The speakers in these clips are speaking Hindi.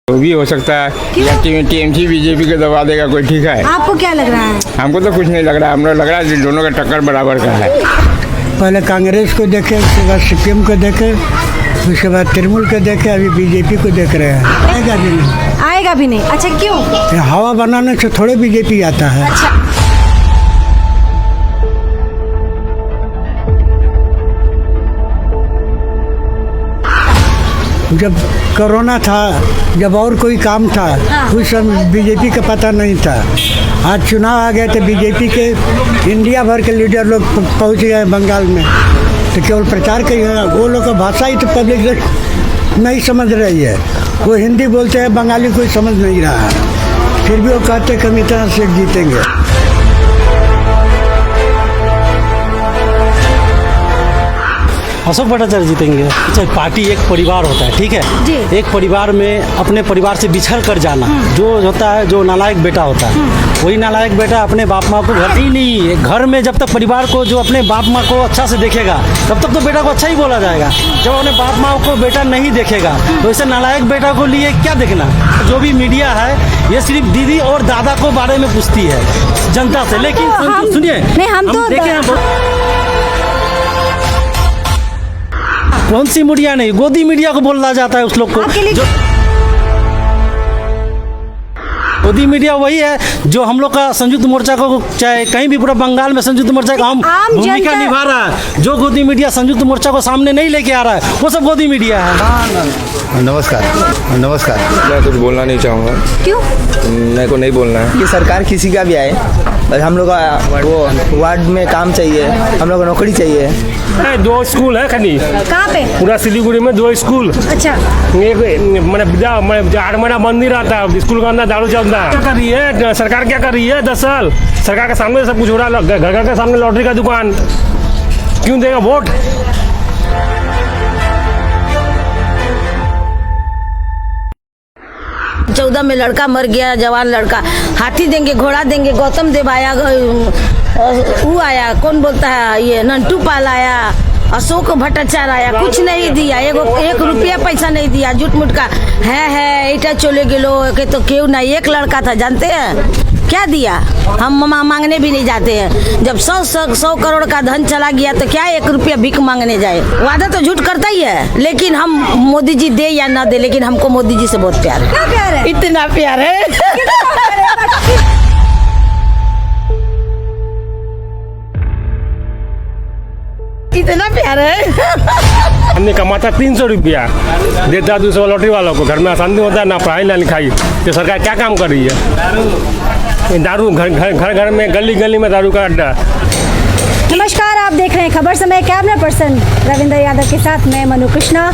वो भी हो सकता है या टीएमसी बीजेपी को दबा देगा कोई, ठीक है। आपको क्या लग रहा है? हमको तो कुछ नहीं लग रहा है, हमको लग रहा है दोनों का टक्कर बराबर का है। पहले कांग्रेस को देखे, उसके बाद सीपीएम को देखे, उसके बाद तृणमूल को देखे, अभी बीजेपी को देख रहे हैं। आएगा भी नहीं, आएगा भी नहीं। अच्छा क्यों? हवा बनाने से थोड़े बीजेपी आता है। अच्छा जब कोरोना था, जब और कोई काम था, उस समय बीजेपी का पता नहीं था। आज चुनाव आ गए तो बीजेपी के इंडिया भर के लीडर लोग पहुंच गए बंगाल में, तो केवल प्रचार के वो लोग का भाषा ही तो पब्लिक नहीं समझ रही है। वो हिंदी बोलते हैं, बंगाली कोई समझ नहीं रहा है, फिर भी वो कहते हैं कि हम इतना सीट जीतेंगे। अशोक भट्टाचार्य जीतेंगे। अच्छा, पार्टी एक परिवार होता है, ठीक है जी। एक परिवार में अपने परिवार से बिछड़ कर जाना जो होता है, जो नालायक बेटा होता है, वही नालायक बेटा अपने बाप माँ को घर ही नहीं, घर में जब तक परिवार को, जो अपने बाप माँ को अच्छा से देखेगा तब तक तो बेटा को अच्छा ही बोला जाएगा। जब अपने बाप माँ को बेटा नहीं देखेगा तो ऐसे नालायक बेटा को लिए क्या देखना। जो भी मीडिया है ये सिर्फ दीदी और दादा को बारे में पूछती है जनता से, लेकिन सुनिए, हम तो देखें कौन सी मीडिया नहीं, गोदी मीडिया को बोला जाता है उस लोग को। गोदी मीडिया वही है जो हम लोग का संयुक्त मोर्चा को, चाहे कहीं भी पूरा बंगाल में संयुक्त मोर्चा का हम भूमिका निभा रहा है। जो गोदी मीडिया संयुक्त मोर्चा को सामने नहीं लेके आ रहा है वो सब गोदी मीडिया है। नमस्कार। मैं कुछ बोलना नहीं चाहूँगा। क्यों? मेरे को नहीं बोलना है कि सरकार किसी का भी आए, बस हम लोग का वो वार्ड में काम चाहिए, हम लोग को नौकरी चाहिए। 2 स्कूल है खाली कहाँ पे? पूरा सिलीगुड़ी में 2 स्कूल। अच्छा एक मैंने 8 महीना बंद ही रहता है, स्कूल का अंदर दारू चलता है। क्या कर रही है सरकार, क्या कर रही है? 10 साल सरकार के सामने सब कुछ हो रहा है, घर के सामने लॉटरी का दुकान। क्यों देगा वोट? चौदह में लड़का मर गया, जवान लड़का। हाथी देंगे, घोड़ा देंगे, गौतम देव आया, वो आया, कौन बोलता है ये, नंटू पाल आया, अशोक भट्टाचार्य आया, कुछ नहीं दिया, 1 रुपया पैसा नहीं दिया। झूठ मूठ का है इटा चले गेलो के तो क्यों नहीं। एक लड़का था, जानते हैं क्या दिया? हम मांगने भी नहीं जाते हैं। जब 100 करोड़ का धन चला गया तो क्या 1 रुपया भीख मांगने जाए? वादा तो झूठ करता ही है, लेकिन हम मोदी जी दे या ना दे, लेकिन हमको मोदी जी से बहुत प्यार है। क्या प्यार है? इतना प्यार है। इतना प्यार है। हमने कमाता 300 रुपया, देता 200 लॉटरी वालों को। घर में आसानी होता है, ना पढ़ाई ना लिखाई। तो सरकार क्या काम कर रही है? दारू घर में, गली गली में दारू का अड्डा। नमस्कार, आप देख रहे हैं खबर समय, कैमरा पर्सन रविंद्र यादव के साथ मैं मनु कृष्णा।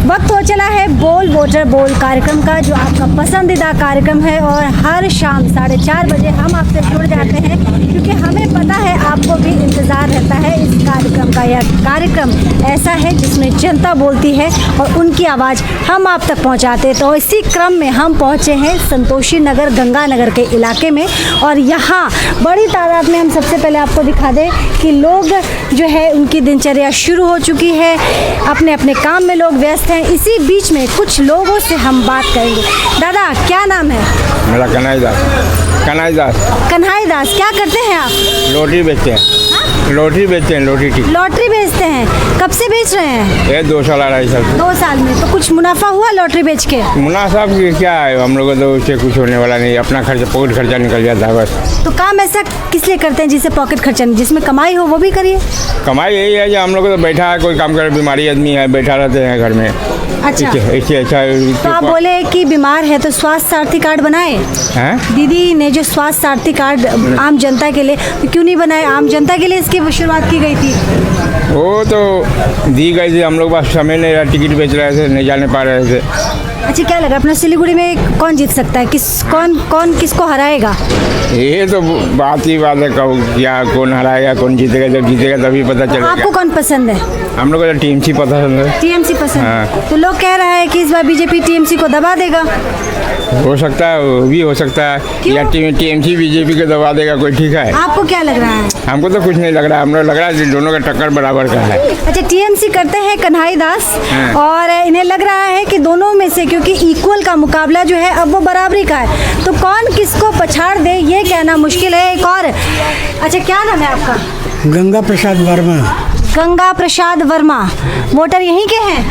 वक्त हो चला है बोल वोटर बोल कार्यक्रम का, जो आपका पसंदीदा कार्यक्रम है, और हर शाम 4:30 बजे हम आपसे जुड़ जाते हैं, क्योंकि हमें पता है आपको भी इंतज़ार रहता है इस कार्यक्रम का। यह कार्यक्रम ऐसा है जिसमें जनता बोलती है और उनकी आवाज़ हम आप तक पहुंचाते हैं। तो इसी क्रम में हम पहुंचे हैं संतोषी नगर, गंगानगर के इलाके में, और यहाँ बड़ी तादाद में हम सबसे पहले आपको दिखा दें कि लोग जो है उनकी दिनचर्या शुरू हो चुकी है, अपने अपने काम में लोग व्यस्त हैं। इसी बीच में कुछ लोगों से हम बात करेंगे। दादा, क्या नाम है? मेरा कन्हई दास। कन्हई दास, क्या करते हैं आप? लॉटरी बेचते हैं। लॉटरी बेचते हैं, लॉटरी बेचते हैं। कब से बेच रहे हैं? ये 2 साल 2.5 साल। 2 साल में तो कुछ मुनाफा हुआ लॉटरी बेच के? मुनाफा क्या है, हम लोग तो उससे कुछ होने वाला नहीं, अपना खर्चा, पॉकेट खर्चा निकल जाता है बस। तो काम ऐसा किस लिए करते हैं जिससे पॉकेट खर्चा नहीं, जिसमें कमाई हो वो भी करिए। कमाई यही है कि हम लोग तो बैठा है, कोई काम करे, बीमारी आदमी है, बैठा रहते हैं घर में। अच्छा, इससे अच्छा तो आप बोले कि बीमार है तो स्वास्थ्य सारथी कार्ड बनाए हैं? दीदी ने जो स्वास्थ्य सारथी कार्ड आम जनता के लिए, तो क्यों नहीं बनाए? आम जनता के लिए इसकी शुरुआत की गई थी। वो तो दी गई थी, हम लोग पास समय नहीं रहा, टिकट बेच रहे थे, नहीं जाने पा रहे थे। अच्छा, क्या लगा अपना सिलीगुड़ी में कौन जीत सकता है? कौन किसको हराएगा? ये तो बात ही बात है, क्या कौन हराएगा, कौन जीतेगा, जब जीतेगा तभी पता चलेगा। आपको कौन पसंद है? हम लोग को टीएमसी पसंद है। टीएमसी पसंद है। तो लोग कह रहे हैं कि इस बार बीजेपी टीएमसी को दबा देगा। हो सकता है, वो भी हो सकता है, या टीएमसी बीजेपी को दबा देगा कोई, ठीक है। आपको क्या लग रहा है? हमको तो कुछ नहीं लग रहा है, हमको लग रहा है दोनों का टक्कर बराबर का है। अच्छा, टीएमसी करते हैं कन्हई दास, और इन्हें लग रहा है कि दोनों में से क्योंकि इक्वल का मुकाबला जो है अब वो बराबरी का है, तो कौन किसको पछाड़ दे ये कहना मुश्किल है। एक और, अच्छा क्या नाम है आपका? गंगा प्रसाद वर्मा। गंगा प्रसाद वर्मा, वोटर यहीं के हैं?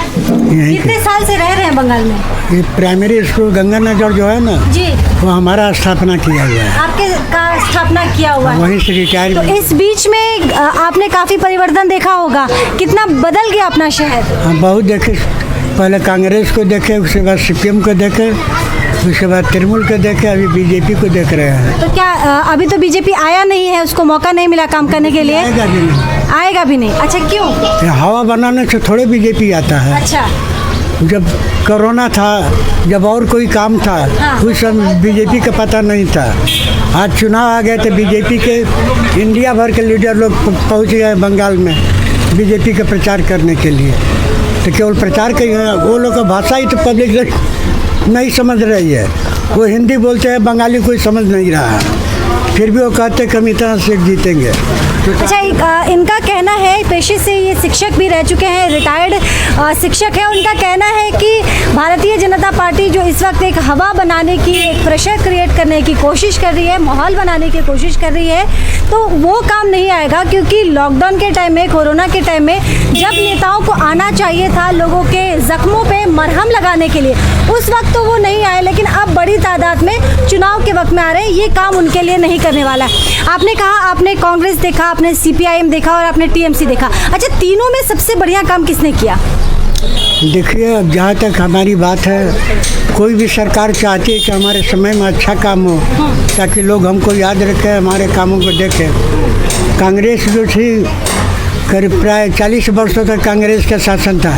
यहीं कितने के। साल से रह रहे हैं बंगाल में? ये प्राइमरी स्कूल गंगानगर जो है ना, जी, वो हमारा स्थापना किया हुआ है, आपके का स्थापना किया हुआ है। वहीं से रिटायर। तो इस बीच में आपने काफी परिवर्तन देखा होगा, कितना बदल गया अपना शहर? हम बहुत देखे, पहले कांग्रेस को देखे, उसके बाद सीपीएम को देखे, उसके बाद तृणमूल को देखे, अभी बीजेपी को देख रहे हैं। तो क्या अभी तो बीजेपी आया नहीं है, उसको मौका नहीं मिला काम करने के लिए? आएगा भी नहीं। आएगा भी नहीं? अच्छा क्यों? ये हवा बनाने से थोड़े बीजेपी आता है। अच्छा, जब कोरोना था, जब और कोई काम था, हाँ। उस समय बीजेपी का पता नहीं था। आज चुनाव आ गए तो बीजेपी के इंडिया भर के लीडर लोग पहुंच गए बंगाल में बीजेपी का प्रचार करने के लिए। तो केवल प्रचार के वो लोग का भाषा ही तो पब्लिक नहीं समझ रही है। वो हिंदी बोलते हैं, बंगाली कोई समझ नहीं रहा है, फिर भी वो कहते हैं कि हम इतना सीट जीतेंगे। अच्छा इनका कहना है, पेशे से ये शिक्षक भी रह चुके हैं, रिटायर्ड शिक्षक है, उनका कहना है कि भारतीय जनता पार्टी जो इस वक्त एक हवा बनाने की, एक प्रेशर क्रिएट करने की कोशिश कर रही है, माहौल बनाने की कोशिश कर रही है, तो वो काम नहीं आएगा। क्योंकि लॉकडाउन के टाइम में, कोरोना के टाइम में जब नेताओं को आना चाहिए था लोगों के जख्मों पे मरहम लगाने के लिए, उस वक्त तो वो नहीं आए, लेकिन अब बड़ी तादाद में चुनाव के वक्त में आ रहे हैं, ये काम उनके लिए नहीं करने वाला है। आपने कहा आपने कांग्रेस देखा, आपने सीपीआईएम देखा और आपने टीएमसी देखा। अच्छा, तीनों में सबसे बढ़िया काम किसने किया? देखिए, अब जहाँ तक हमारी बात है, कोई भी सरकार चाहती है कि हमारे समय में अच्छा काम हो, ताकि लोग हमको याद रखें, हमारे कामों को देखें। कांग्रेस जो थी, करीब प्राय 40 वर्षों तक कांग्रेस का शासन था,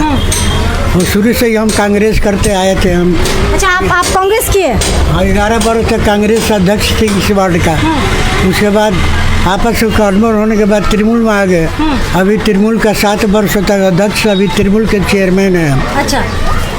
वो शुरू से ही हम कांग्रेस करते आए थे हम। अच्छा, आप कांग्रेस किए? हाँ, 11 वर्ष तक कांग्रेस अध्यक्ष थी इस वार्ड का। उसके बाद आपस में गठबंधन होने के बाद तृणमूल में आ गए। अभी तृणमूल का 7 वर्ष तक अध्यक्ष, अभी तृणमूल के चेयरमैन हैं हम। अच्छा,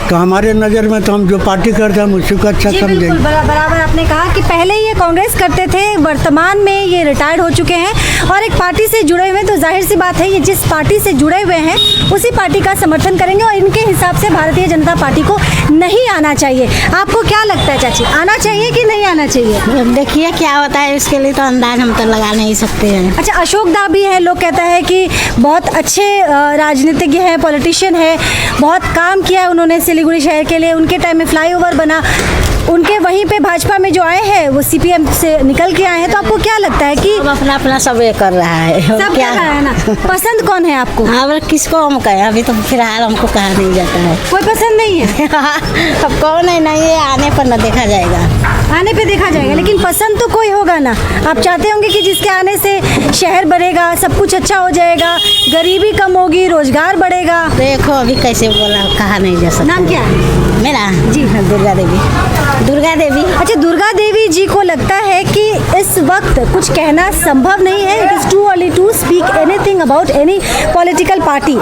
तो हमारे नज़र में तो हम जो पार्टी करते हैं हम उसी को अच्छा जी समझेंगे। बिल्कुल, बराबर आपने कहा कि पहले ये कांग्रेस करते थे, वर्तमान में ये रिटायर्ड हो चुके हैं और एक पार्टी से जुड़े हुए हैं, तो जाहिर सी बात है ये जिस पार्टी से जुड़े हुए हैं उसी पार्टी का समर्थन करेंगे और इनके हिसाब से भारतीय जनता पार्टी को नहीं आना चाहिए। आपको क्या लगता है चाची, आना चाहिए कि नहीं आना चाहिए? देखिए क्या होता है, इसके लिए तो अंदाज हम तो लगा नहीं सकते हैं। अच्छा, अशोक दा भी है, लोग कहता है कि बहुत अच्छे राजनीतिज्ञ हैं, पॉलिटिशियन है, बहुत काम किया है उन्होंने सिलीगुड़ी शहर के लिए, उनके टाइम में फ्लाईओवर बना, उनके वहीं पे भाजपा में जो आए हैं वो सीपीएम से निकल के आए हैं। तो आपको क्या लगता है कि अब अपना अपना सब ये कर रहा है, सब क्या है ना, पसंद कौन है आपको? अब किसको हम कहें, अभी तो फिलहाल हमको कहा नहीं जाता है। कोई पसंद नहीं है? अब कौन है, नहीं है, आने पर न देखा जाएगा। आने पे देखा जाएगा, लेकिन पसंद तो कोई होगा ना। आप चाहते होंगे कि जिसके आने से शहर बढ़ेगा, सब कुछ अच्छा हो जाएगा, गरीबी कम होगी, रोजगार बढ़ेगा। देखो अभी कैसे बोला, कहा नहीं जा सकता। नाम क्या है? मेरा जी। दुर्गा देवी। दुर्गा देवी। अच्छा, दुर्गा देवी जी को लगता है कि इस वक्त कुछ कहना संभव नहीं है, it is too early to speak anything about any political party.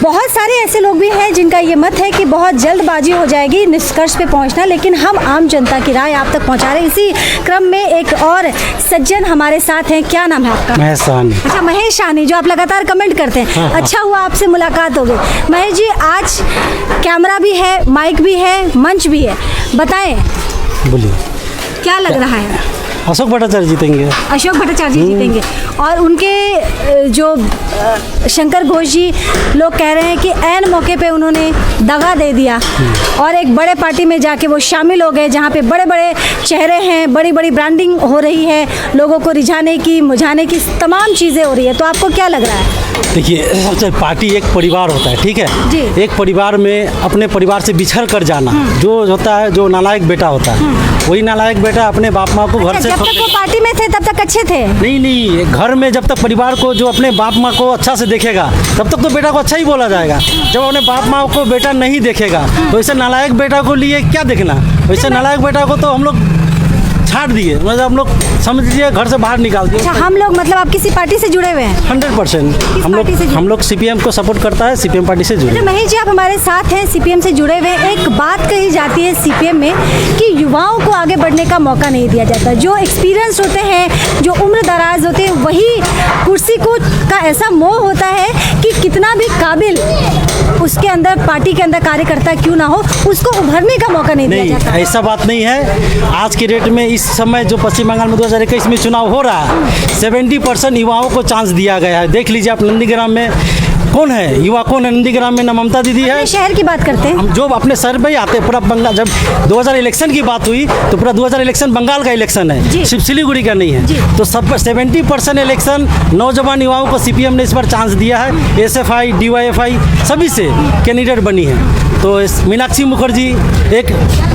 बहुत सारे ऐसे लोग भी हैं जिनका ये मत है कि बहुत जल्दबाजी हो जाएगी निष्कर्ष पे पहुंचना, लेकिन हम आम जनता की राय आप तक पहुंचा रहे हैं। इसी क्रम में एक और सज्जन हमारे साथ हैं, क्या नाम है आपका? महेश साहनी। अच्छा, महेश साहनी, जो आप लगातार कमेंट करते हैं। हाँ। अच्छा हुआ आपसे मुलाकात हो गई। महेश जी, आज कैमरा भी है, माइक भी है, मंच भी है, बताएं बोलिए, क्या लग रहा है? अशोक भट्टाचार्य जीतेंगे। अशोक भट्टाचार्य जी जीतेंगे और उनके जो शंकर घोष जी, लोग कह रहे हैं कि ऐन मौके पे उन्होंने दगा दे दिया और एक बड़े पार्टी में जाके वो शामिल हो गए जहाँ पे बड़े बड़े चेहरे हैं, बड़ी बड़ी ब्रांडिंग हो रही है, लोगों को रिझाने की, मुझाने की तमाम चीज़ें हो रही है। तो आपको क्या लग रहा है? देखिए, सबसे पार्टी एक परिवार होता है, ठीक है जी। एक परिवार में अपने परिवार से बिछड़ कर जाना जो होता है, जो नालायक बेटा होता है, वही नालायक बेटा अपने बाप माँ को घर से जब तक वो पार्टी में थे तब तक अच्छे थे? नहीं, घर में जब तक परिवार को, जो अपने बाप माँ को अच्छा से देखेगा तब तक तो बेटा को अच्छा ही बोला जाएगा। जब अपने बाप माँ को बेटा नहीं देखेगा तो ऐसे नालायक बेटा को लिए क्या देखना, वैसे नालायक बेटा को तो हम लोग छाट दिए, मतलब हम लोग समझ लीजिए घर से बाहर निकाल दिए। अच्छा, हम लोग मतलब आप किसी पार्टी से जुड़े हुए हैं? 100% हम लोग सीपीएम को सपोर्ट करता है, सीपीएम पार्टी से जुड़े। अच्छा महेश जी, आप हमारे साथ हैं, सीपीएम से जुड़े हुए हैं। एक बात कही जाती है सीपीएम में कि युवाओं को आगे बढ़ने का मौका नहीं दिया जाता। जो एक्सपीरियंस होते हैं, जो उम्र दराज होते हैं, वही कुर्सी को का ऐसा मोह होता है कि कितना भी काबिल उसके अंदर पार्टी के अंदर कार्यकर्ता क्यों ना हो, उसको उभरने का मौका नहीं दिया नहीं, जाता? ऐसा बात नहीं है। आज के डेट में इस समय जो पश्चिम बंगाल में 2021 में चुनाव हो रहा है, 70% युवाओं को चांस दिया गया है। देख लीजिए आप नंदीग्राम में कौन है युवा, कौन है नंदीग्राम में? न ममता दीदी है। अपने शहर की बात करते हैं। हम जो अपने शहर में ही आते पूरा बंगाल, जब 2000 इलेक्शन की बात हुई तो पूरा 2000 इलेक्शन बंगाल का इलेक्शन जी। है, सिर्फ सिलीगुड़ी का नहीं जी। है। तो सब 70% इलेक्शन नौजवान युवाओं को सीपीएम ने इस बार चांस दिया है। एसएफआई, डीवाईएफआई सभी से कैंडिडेट बनी है। तो मीनाक्षी मुखर्जी एक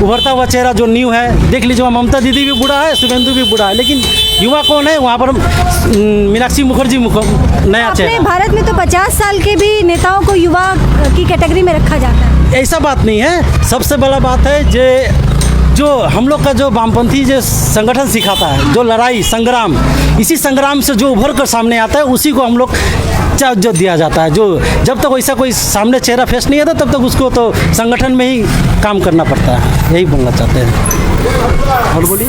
उभरता हुआ चेहरा जो न्यू है। देख लीजिए वहाँ ममता दीदी भी बूढ़ा है, शुभेंदु भी बूढ़ा है, लेकिन युवा कौन है वहाँ पर? मीनाक्षी मुखर्जी नया अपने चेहरा। भारत में तो 50 साल के भी नेताओं को युवा की कैटेगरी में रखा जाता है। ऐसा बात नहीं है। सबसे बड़ा बात है जो हम लोग का जो वामपंथी जो संगठन सिखाता है, जो लड़ाई संग्राम, इसी संग्राम से जो उभर कर सामने आता है उसी को हम लोग इज्जत दिया जाता है। जो जब तक वैसा कोई सामने चेहरा फेस नहीं आता तब तक उसको तो संगठन में ही काम करना पड़ता है। यही बोलना चाहते हैं। और बोलिए,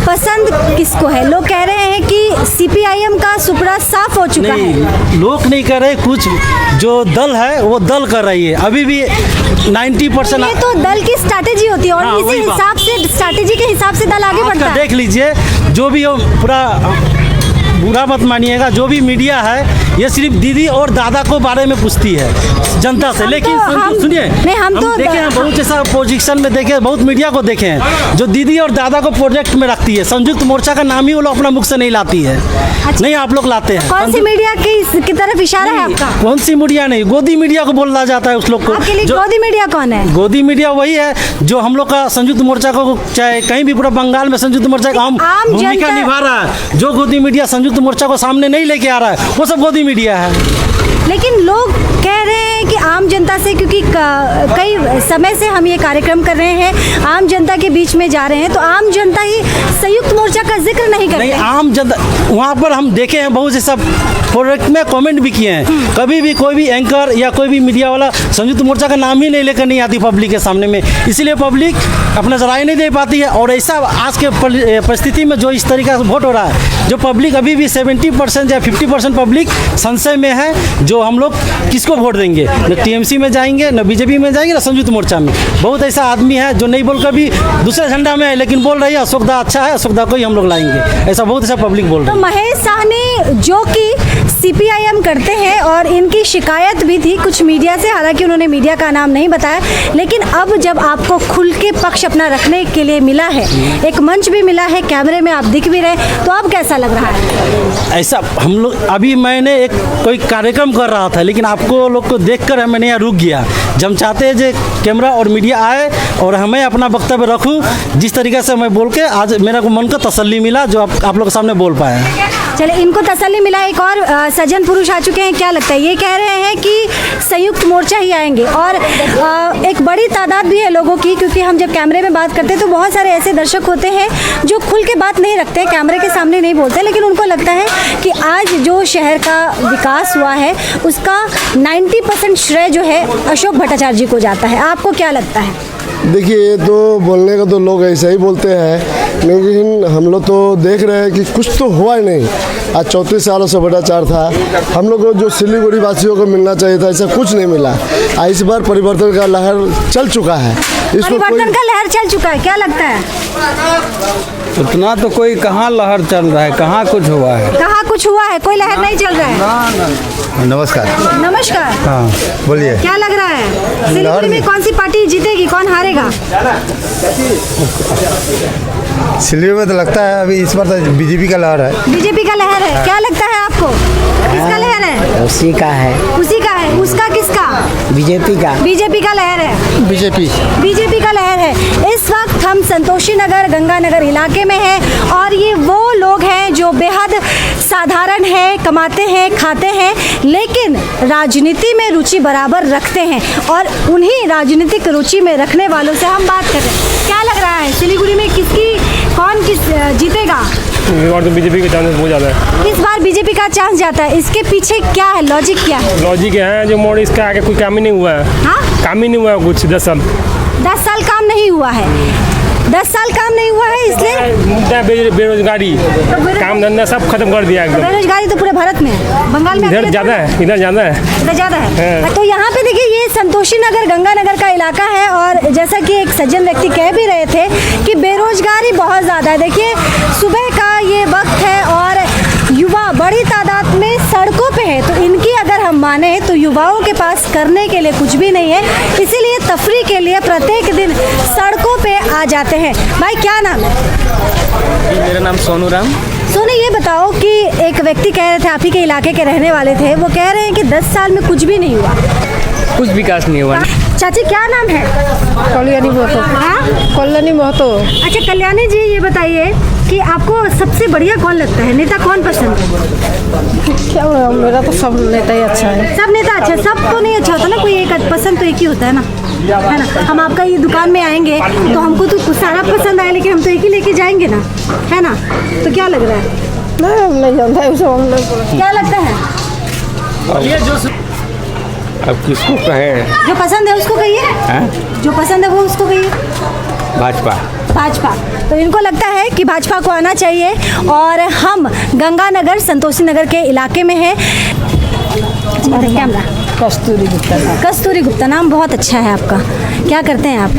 पसंद किसको है? लोग कह रहे हैं कि सीपीआईएम का सुपड़ा साफ हो चुका है। नहीं, लोग नहीं कर रहे, कुछ जो दल है वो दल कर रही है। अभी भी 90% ये तो दल की स्ट्रैटेजी होती है और हाँ, इसी वही बात। हिसाब से स्ट्रैटेजी के हिसाब से दल आगे बढ़ता है। देख लीजिए जो भी हो, पूरा बुरा मत मानिएगा, जो भी मीडिया है ये सिर्फ दीदी और दादा को बारे में पूछती है जनता से। लेकिन सुनिए, हम तो देखे हैं बहुत ऐसा पोजीशन में देखे, बहुत मीडिया को देखे हैं जो दीदी और दादा को प्रोजेक्ट में रखती है। संयुक्त मोर्चा का नाम ही वो लोग अपना मुख से नहीं लाती है। नहीं, आप लोग लाते हैं। कौन सी मीडिया की तरफ इशारा है आपका? कौन सी मीडिया? नहीं, गोदी मीडिया को बोला जाता है उस लोग को। आपके लिए गोदी मीडिया कौन है? गोदी मीडिया वही है जो हम लोग का संयुक्त मोर्चा को, चाहे कहीं भी पूरा बंगाल में संयुक्त मोर्चा का हम भूमिका निभा रहा है। जो गोदी मीडिया संयुक्त मोर्चा को सामने नहीं लेके आ रहा है वो सब गोदी मीडिया है। लेकिन लोग कह रहे हैं कि आम जनता से, क्योंकि कई समय से हम ये कार्यक्रम कर रहे हैं, आम जनता के बीच में जा रहे हैं, तो आम जनता ही संयुक्त मोर्चा का जिक्र नहीं करते। नहीं, आम जनता वहाँ पर हम देखे हैं, बहुत से सब प्रोडक्ट में कमेंट भी किए हैं। कभी भी कोई भी एंकर या कोई भी मीडिया वाला संयुक्त मोर्चा का नाम ही नहीं लेकर नहीं आती पब्लिक के सामने में, इसलिए पब्लिक अपना राय नहीं दे पाती है। और ऐसा आज के परिस्थिति में जो इस तरीके से वोट हो रहा है, जो पब्लिक अभी भी 70% या 50% पब्लिक संशय में है, जो हम लोग किसको वोट देंगे, न टीएमसी में जाएंगे, न बीजेपी में जाएंगे, न संयुक्त मोर्चा में। बहुत ऐसा आदमी है जो नहीं बोलकर भी दूसरे झंडा में है, लेकिन बोल रही है अशोक दा अच्छा है, अशोक दा को ही हम लोग लाएंगे। ऐसा बहुत ऐसा पब्लिक बोल रही है। तो महेश साहनी जो कि सीपीआईएम करते हैं और इनकी शिकायत भी थी कुछ मीडिया से, हालांकि उन्होंने मीडिया का नाम नहीं बताया, लेकिन अब जब आपको खुल के पक्ष अपना रखने के लिए मिला है, एक मंच भी मिला है, कैमरे में आप दिख भी रहे, तो अब कैसा लग रहा है? ऐसा हम लोग अभी मैंने एक कोई कार्यक्रम कर रहा था, लेकिन आपको लोग को देखकर मैंने यहाँ रुक गया। जब हम चाहते हैं जो कैमरा और मीडिया आए और हमें अपना वक्तव्य रखूं, जिस तरीके से मैं बोल के आज मेरा को मन को तसल्ली मिला जो आप लोग के सामने बोल पाया। चले, इनको तसल्ली मिला। एक और सज्जन पुरुष आ चुके हैं, क्या लगता है? ये कह रहे हैं कि संयुक्त मोर्चा ही आएंगे और एक बड़ी तादाद भी है लोगों की, क्योंकि हम जब कैमरे में बात करते हैं तो बहुत सारे ऐसे दर्शक होते हैं जो खुल के बात नहीं रखते, कैमरे के सामने नहीं बोलते, लेकिन उनको लगता है कि आज जो शहर का विकास हुआ है उसका 90% श्रेय जो है अशोक भट्टाचार्य जी को जाता है। आपको क्या लगता है? देखिए, ये तो बोलने का तो लोग ऐसा ही बोलते हैं, लेकिन हम लोग तो देख रहे हैं कि कुछ तो हुआ ही नहीं। आज 34 सालों से भ्रष्टाचार था। हम लोग को जो सिलीगुड़ी वासियों को मिलना चाहिए था, ऐसा कुछ नहीं मिला। इस बार परिवर्तन का लहर चल चुका है। परिवर्तन का लहर चल चुका है, क्या लगता है? उतना तो कोई कहाँ लहर चल रहा है, कहाँ कुछ हुआ है? कहाँ कुछ हुआ है? कोई लहर नहीं चल रहा है। नमस्कार। नमस्कार। हाँ, बोलिए। क्या लग रहा है सिलीगुड़ी में कौन सी पार्टी जीतेगी, कौन हारेगा? सिलीगुड़ी में तो लगता है अभी इस बार तो बीजेपी का लहर है। बीजेपी का लहर है। क्या लगता है आपको, किसका लहर है? उसी का है। उसी का है। उसका किसका? बीजेपी का। बीजेपी का लहर है। बीजेपी का लहर है। इस वक्त हम संतोषी नगर गंगानगर इलाके में हैं और ये वो लोग हैं जो बेहद साधारण है, कमाते हैं, खाते हैं, लेकिन राजनीति में रुचि बराबर रखते हैं और उन्हीं राजनीतिक रुचि में रखने वालों से हम बात कर रहे हैं। क्या लग रहा है सिलीगुड़ी में कौन जीतेगा? इस बार तो बीजेपी का चांसेस बहुत ज़्यादा है। इस बार बीजेपी का चांस जाता है। इसके पीछे क्या है, लॉजिक क्या है? लॉजिक है जो मोदी इसका आगे कोई काम ही नहीं हुआ है। हाँ, काम ही नहीं हुआ है कुछ 10 साल। 10 साल काम नहीं हुआ है। 10 साल काम नहीं हुआ है इसलिए बेरोजगारी, काम धंधा सब खत्म कर दिया एकदम। बेरोजगारी तो पूरे भारत में है, बंगाल में इधर अकेले ज्यादा है, इधर ज्यादा है। इधर ज्यादा है। हाँ। तो यहाँ पे देखिए ये संतोषी नगर गंगानगर का इलाका है और जैसा कि एक सज्जन व्यक्ति कह भी रहे थे कि बेरोजगारी बहुत ज़्यादा है। देखिए सुबह का ये वक्त है और युवा बड़ी तादाद में सड़कों पे है, तो इनकी अगर हम माने तो युवाओं के पास करने के लिए कुछ भी नहीं है, इसीलिए तफरी के लिए प्रत्येक दिन सड़कों पे आ जाते हैं। भाई क्या नाम है? मेरा नाम सोनू राम। सोनी, ये बताओ कि एक व्यक्ति कह रहे थे आप ही के इलाके के रहने वाले थे, वो कह रहे हैं कि 10 साल में कुछ भी नहीं हुआ, कुछ विकास नहीं हुआ। चाची क्या नाम है? कल्याणी महतो। हाँ, कल्याणी महतो। अच्छा कल्याणी जी, ये बताइए कि आपको सबसे बढ़िया कौन लगता है, नेता कौन पसंद है? क्या मेरा तो सब नेता ही अच्छा है। सब नेता अच्छा, सब तो नहीं अच्छा होता ना, कोई एक पसंद तो एक ही होता है ना, है ना। हम आपका ये दुकान में आएंगे तो हमको तो सारा पसंद आए, लेकिन हम तो एक ही लेके जाएंगे ना, है ना। तो क्या लग रहा है? नहीं हम नहीं जानता है सब, हम लोग क्या लगता है? अब किसको कहे? जो पसंद है उसको कहिए। हाँ? जो पसंद है वो उसको कहिए। भाजपा। भाजपा, तो इनको लगता है कि भाजपा को आना चाहिए। और हम गंगानगर संतोषी नगर के इलाके में हैं। कैमरा कस्तूरी गुप्ता। कस्तूरी गुप्ता, नाम बहुत अच्छा है आपका। क्या करते हैं आप?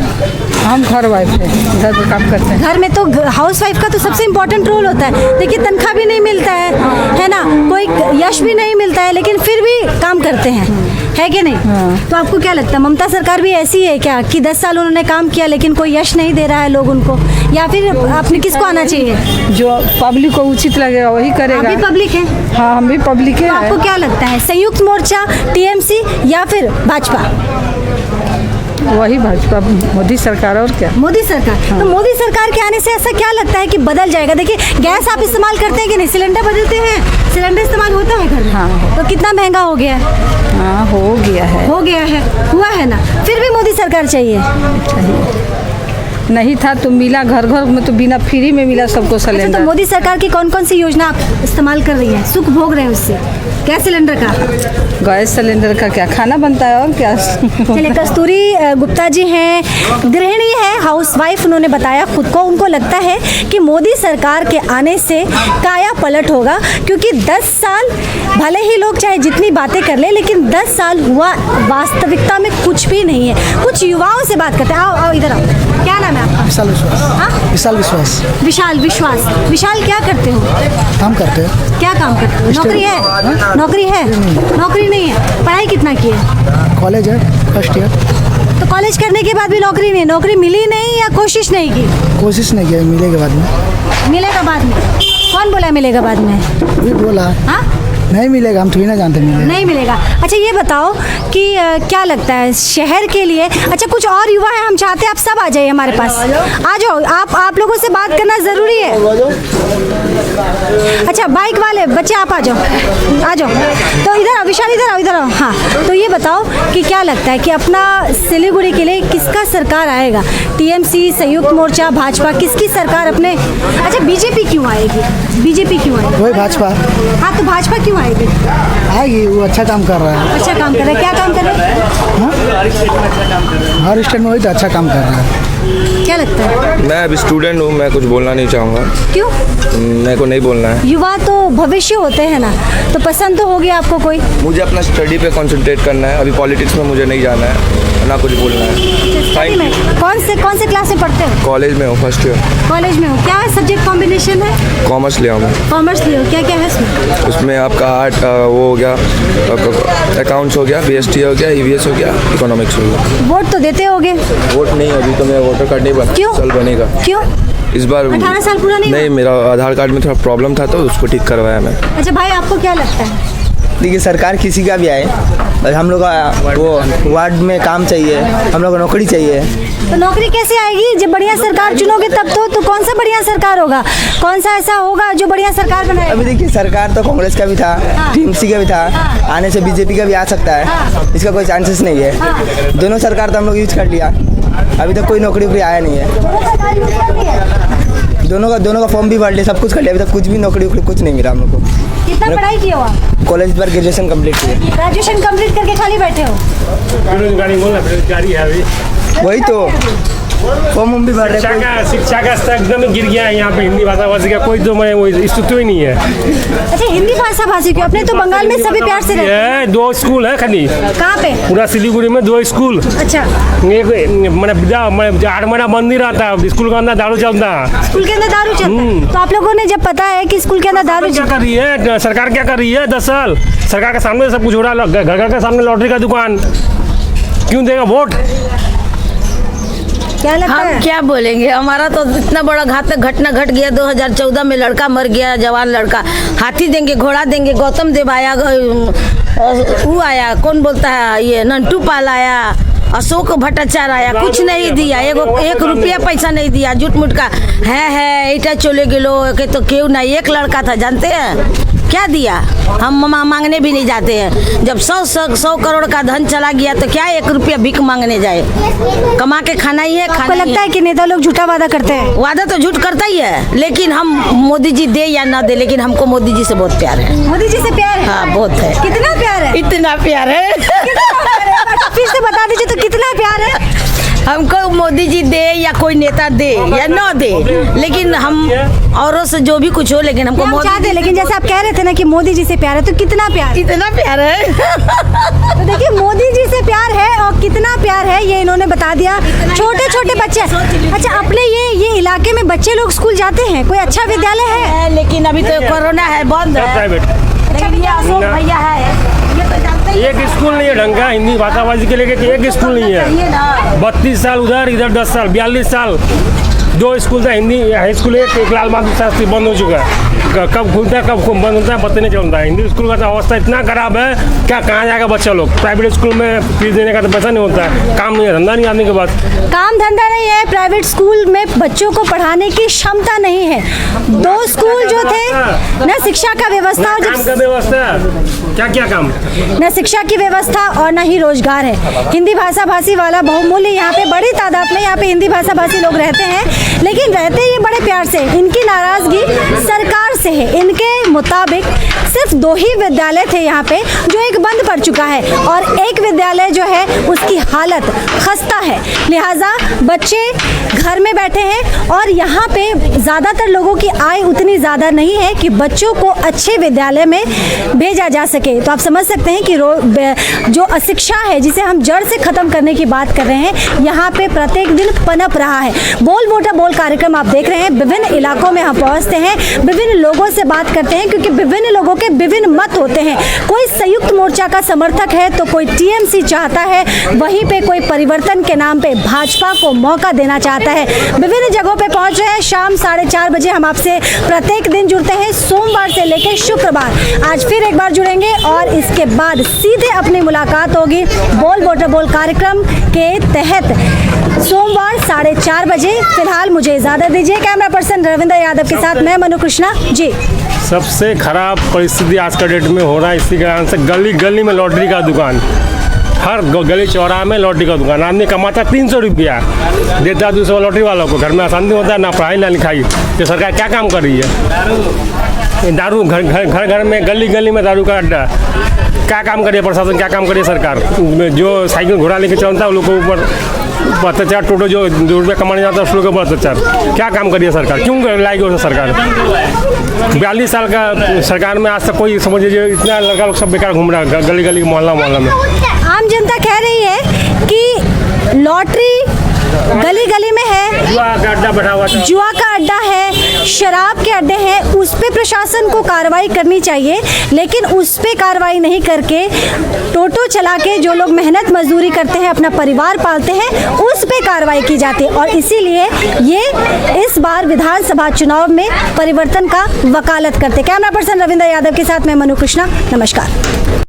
हम घर वाइफ है, घर में काम करते हैं। घर में तो हाउस वाइफ का तो सबसे इम्पोर्टेंट रोल होता है। देखिए तनख्वाह भी नहीं मिलता है ना, कोई यश भी नहीं मिलता है, लेकिन फिर भी काम करते हैं, है कि नहीं? तो आपको क्या लगता है ममता सरकार भी ऐसी है क्या कि 10 साल उन्होंने काम किया लेकिन कोई यश नहीं दे रहा है लोग उनको, या फिर आपने किसको आना चाहिए? जो पब्लिक को उचित लगेगा वही करेगा। आप भी पब्लिक हैं? हाँ हम भी पब्लिक है। तो आपको क्या लगता है संयुक्त मोर्चा, टीएमसी या फिर भाजपा? वही भाजपा, मोदी सरकार और क्या। मोदी सरकार। तो मोदी सरकार के आने से ऐसा क्या लगता है कि बदल जाएगा? देखिए गैस आप इस्तेमाल करते हैं कि नहीं? सिलेंडर बदलते हैं, सिलेंडर इस्तेमाल होता है घर में। हाँ। तो कितना महंगा हो गया है? हाँ हो गया है। हो गया है, हुआ है ना, फिर भी मोदी सरकार चाहिए। नहीं था तो मिला, घर घर में तो बिना फ्री में मिला सबको अच्छा, सिलेंडर। तो मोदी सरकार की कौन कौन सी योजना आप इस्तेमाल कर रही हैं, सुख भोग रहे हैं उससे? गैस सिलेंडर का, गैस सिलेंडर का क्या खाना बनता है और क्या। चलिए कस्तूरी गुप्ता जी हैं, गृहिणी है, हाउसवाइफ, उन्होंने बताया खुद को। उनको लगता है कि मोदी सरकार के आने से काया पलट होगा, क्योंकि 10 साल भले ही लोग चाहे जितनी बातें कर ले, लेकिन 10 साल हुआ वास्तविकता में कुछ भी नहीं है। कुछ युवाओं से बात करते हैं। आओ आओ इधर आओ। क्या नाम है आपका? विशाल विश्वास। हाँ? विशाल विश्वास। विशाल विश्वास। विशाल क्या करते हो? काम करते हैं। क्या काम करते हो? नौकरी है? नौकरी है? नौकरी नहीं है। पढ़ाई कितना की है? कॉलेज है, फर्स्ट ईयर। तो कॉलेज करने के बाद भी नौकरी नहीं, नौकरी मिली नहीं या कोशिश नहीं की? कोशिश नहीं किया, मिलेगा बाद में। मिलेगा बाद में? कौन बोला मिलेगा बाद में? भी बोला हाँ, नहीं मिलेगा, हम थोड़ी ना जानते मिलेगा। नहीं मिलेगा। अच्छा ये बताओ कि क्या लगता है शहर के लिए? अच्छा कुछ और युवा है, हम चाहते हैं आप सब आ जाइए हमारे पास। आ जाओ, आप लोगों से बात करना ज़रूरी है। अच्छा बाइक वाले बच्चे आप आ जाओ, आ जाओ। तो इधर आओ विशाल, इधर आओ, इधर आओ। हाँ, तो ये बताओ कि क्या लगता है कि अपना सिलीगुड़ी के लिए किसका सरकार आएगा? टीएमसी, संयुक्त मोर्चा, भाजपा, किसकी सरकार अपने? अच्छा बीजेपी क्यों आएगी? बीजेपी क्यों आएगी? वही भाजपा। हाँ, तो भाजपा क्यों आएगी? आएगी, वो अच्छा काम कर रहा है। अच्छा काम कर रहा है। क्या काम कर रहा है? हर स्टेट में वही तो अच्छा काम कर रहा है। क्या लगता है? मैं अभी स्टूडेंट हूँ, मैं कुछ बोलना नहीं चाहूँगा। क्यों? मेरे को नहीं बोलना है। युवा तो भविष्य होते हैं ना, तो पसंद तो होगी आपको कोई? मुझे अपना स्टडी पे कंसंट्रेट करना है, अभी पॉलिटिक्स में मुझे नहीं जाना है, ना कुछ बोलना है। स्टडी में कौन से क्लास में पढ़ते हो? कॉलेज में हूँ, फर्स्ट ईयर। कॉलेज में हो। क्या सब्जेक्ट कॉम्बिनेशन है? कॉमर्स लिया हूँ मैं। कॉमर्स लियो। क्या क्या है इसमें? उसमें आपका आर्ट वो हो गया, अकाउंट्स हो गया, बीएसटी हो गया, ईवीएस हो गया, इकोनॉमिक्स हो गया। वोट तो देते होगे? वोट नहीं, अभी तो मेरा वोटर कार्ड नहीं बना। क्यों? साल बनेगा क्यों? इस बार 18 साल पूरा नहीं नहीं, मेरा आधार कार्ड में थोड़ा प्रॉब्लम था तो उसको ठीक करवाया मैं। अच्छा भाई आपको क्या लगता है? देखिए सरकार किसी का भी आए, और हम लोग का वो वार्ड में काम चाहिए, हम लोग को नौकरी चाहिए। तो नौकरी कैसे आएगी? जब बढ़िया सरकार चुनोगे तब तो कौन सा बढ़िया सरकार होगा? कौन सा ऐसा होगा जो बढ़िया सरकार बनाए? अभी देखिए सरकार तो कांग्रेस का भी था, टीएमसी का भी था, आने से बीजेपी का भी आ सकता है, इसका कोई चांसेस नहीं है। दोनों सरकार तो हम लोग यूज कर लिया, अभी तक कोई नौकरी वोकरी आया नहीं है। दोनों का फॉर्म भी भर लिया, सब कुछ कर लिया, अभी तक कुछ भी नौकरी वोकरी कुछ नहीं मिला हम लोग को। कितना पढ़ाई किए हो आप? कॉलेज पर ग्रेजुएशन कंप्लीट किए। ग्रेजुएशन कंप्लीट करके खाली बैठे हो? बेरोजगारी बोलना, बेरोजगारी है अभी। वही तो फॉर्म भी भर रहे हैं। शिक्षा का स्तर एकदम ही गिर गया है यहाँ पे। हिंदी भाषा भाषी का कोई तो वो स्थिति ही नहीं है। अच्छा, हिंदी भाषा भाषी क्यों? अपने तो बंगाल में सभी प्यार से रहते हैं। 2 स्कूल है खाली। कहाँ पे? पूरा सिलीगुड़ी में 2 स्कूल। अच्छा, एक मैंने 8 महीना बंद ही रहता है। स्कूल के अंदर दारू चलता है। स्कूल के अंदर दारू चलता है। तो आप लोगों ने जब पता है कि स्कूल के अंदर दारू क्या कर रही है सरकार? क्या कर रही है 10 साल? सरकार के सामने सब कुछ हो रहा है। घर के सामने लॉटरी का दुकान। क्यों देगा वोट? क्या लगता है? हम क्या बोलेंगे? हमारा तो इतना बड़ा घातक घटना घट गया। 2014 में लड़का मर गया, जवान लड़का। हाथी देंगे, घोड़ा देंगे, गौतम देव आया, वो आया, कौन बोलता है ये, नंटू पाल आया, अशोक भट्टाचार्य आया, कुछ नहीं दिया। 1 रुपया पैसा नहीं दिया। झूठ मूठ का है इटा चले गेलो के तो क्यों नहीं। एक लड़का था, जानते हैं क्या दिया? हम मांगने भी नहीं जाते हैं। जब 100 करोड़ का धन चला गया तो क्या 1 रुपया भीख मांगने जाए? कमा के खाना ही है। आपको लगता है कि नेता लोग झूठा वादा करते हैं? वादा तो झूठ करता ही है, लेकिन हम मोदी जी दे या ना दे, लेकिन हमको मोदी जी से बहुत प्यार है। मोदी जी से प्यार है? हाँ, बहुत है। कितना प्यार है? इतना प्यार है। फिर से बता दीजिए तो कितना प्यार है? हमको मोदी जी दे या कोई नेता दे या ना दे, लेकिन हम औरों से जो भी कुछ हो, लेकिन हमको हम चाहते हैं। लेकिन जैसे आप कह रहे थे ना कि मोदी जी से प्यार है, तो कितना प्यार? इतना प्यार है। तो देखिए, मोदी जी से प्यार है और कितना प्यार है ये इन्होंने बता दिया। छोटे छोटे बच्चे। अच्छा, अपने ये इलाके में बच्चे लोग स्कूल जाते हैं? कोई अच्छा विद्यालय है? लेकिन अभी तो कोरोना है, बंद है। लेकिन ये अशोक भैया है, ये तो जानते ही हैं। एक स्कूल नहीं है ढंग का हिंदी भाषाभाषी के लिए। एक स्कूल नहीं है। 32 साल उधर, इधर 10 साल, 42 साल 2 स्कूल था। हिंदी हाई स्कूल एक लाल बहादुर शास्त्री बंद हो चुका है। कब खुलता है कब बंद होता है पता नहीं चलता है। हिंदी स्कूल का तो अवस्था इतना खराब है, क्या कहाँ जाएगा बच्चा लोग? प्राइवेट स्कूल में फीस देने का तो पैसा नहीं होता है। काम नहीं है, धंधा नहीं आने के बाद। काम धंधा नहीं है, प्राइवेट स्कूल में बच्चों को पढ़ाने की क्षमता नहीं है। 2 स्कूल जो थे, न शिक्षा का व्यवस्था और काम का व्यवस्था क्या काम? न शिक्षा की व्यवस्था और न ही रोजगार है। हिंदी भाषा भाषी वाला बहुमूल्य यहाँ पे बड़ी तादाद में यहाँ पे हिंदी भाषा भाषी लोग रहते हैं, लेकिन रहते ये बड़े प्यार से। इनकी नाराजगी सरकार से है। इनके मुताबिक सिर्फ 2 ही विद्यालय थे यहाँ पे, जो एक बंद पड़ चुका है, और एक विद्यालय जो है उसकी हालत खस्ता है। लिहाजा बच्चे घर में बैठे हैं और यहाँ पे ज़्यादातर लोगों की आय उतनी ज़्यादा नहीं है कि बच्चों को अच्छे विद्यालय में भेजा जा सके। तो आप समझ सकते हैं कि जो अशिक्षा है, जिसे हम जड़ से ख़त्म करने की बात कर रहे हैं, यहाँ पे प्रत्येक दिन पनप रहा है। बोल वोटर बोल कार्यक्रम आप देख रहे हैं। विभिन्न इलाकों में हम पहुँचते हैं, विभिन्न लोगों से बात करते हैं, क्योंकि विभिन्न लोगों के विभिन्न मत होते हैं। कोई संयुक्त मोर्चा का समर्थक है तो कोई टीएमसी चाहता है, वहीं पे कोई परिवर्तन के नाम पे भाजपा को मौका देना चाहता है। विभिन्न जगहों पे पहुंच रहे हैं। शाम 4:30 बजे हम आपसे प्रत्येक दिन जुड़ते हैं, सोमवार से लेकर शुक्रवार। आज फिर एक बार जुड़ेंगे और इसके बाद सीधे अपनी मुलाकात होगी बोल वोटर बोल कार्यक्रम के तहत सोमवार 4:30 बजे। फिलहाल मुझे इजाजत दीजिए। कैमरा पर्सन रविंद्र यादव के साथ मैं मनु कृष्णा जी। सबसे खराब परिस्थिति आज का डेट में हो रहा है, इसी कारण से गली गली में लॉटरी का दुकान। हर गली चौराहा में लॉटरी का दुकान। आदमी कमाता 300 रुपया, देता 200 लॉटरी वालों को। घर में अशांति होता है, ना पढ़ाई ना लिखाई। तो सरकार क्या काम कर रही है? दारू घर घर में, गली गली में दारू का अड्डा। क्या काम करिए प्रशासन, क्या काम करिए सरकार? जो साइकिल घोड़ा लेके चलता है उन लोग को ऊपर अत्याचार, टोटो जो 2 रुपये कमाने जाता है उस लोग के ऊपर अत्याचार। क्या काम करिए सरकार? क्यों लाएगी उसे सरकार? 42 साल का सरकार में आज तक कोई समझ लीजिए इतना लड़का लोग सब बेकार घूम रहा है गली गली मोहल्ला में। आम जनता कह रही है कि लॉटरी गली गली में है, जुआ का अड्डा बैठा हुआ था, जुआ का अड्डा है, शराब के अड्डे हैं, उस पे प्रशासन को कार्रवाई करनी चाहिए। लेकिन उस पे कार्रवाई नहीं करके टोटो चला के जो लोग मेहनत मजदूरी करते हैं, अपना परिवार पालते हैं, उस पे कार्रवाई की जाती है। और इसीलिए ये इस बार विधानसभा चुनाव में परिवर्तन का वकालत करते। कैमरा पर्सन रविंद्र यादव के साथ मैं मनु कृष्णा, नमस्कार।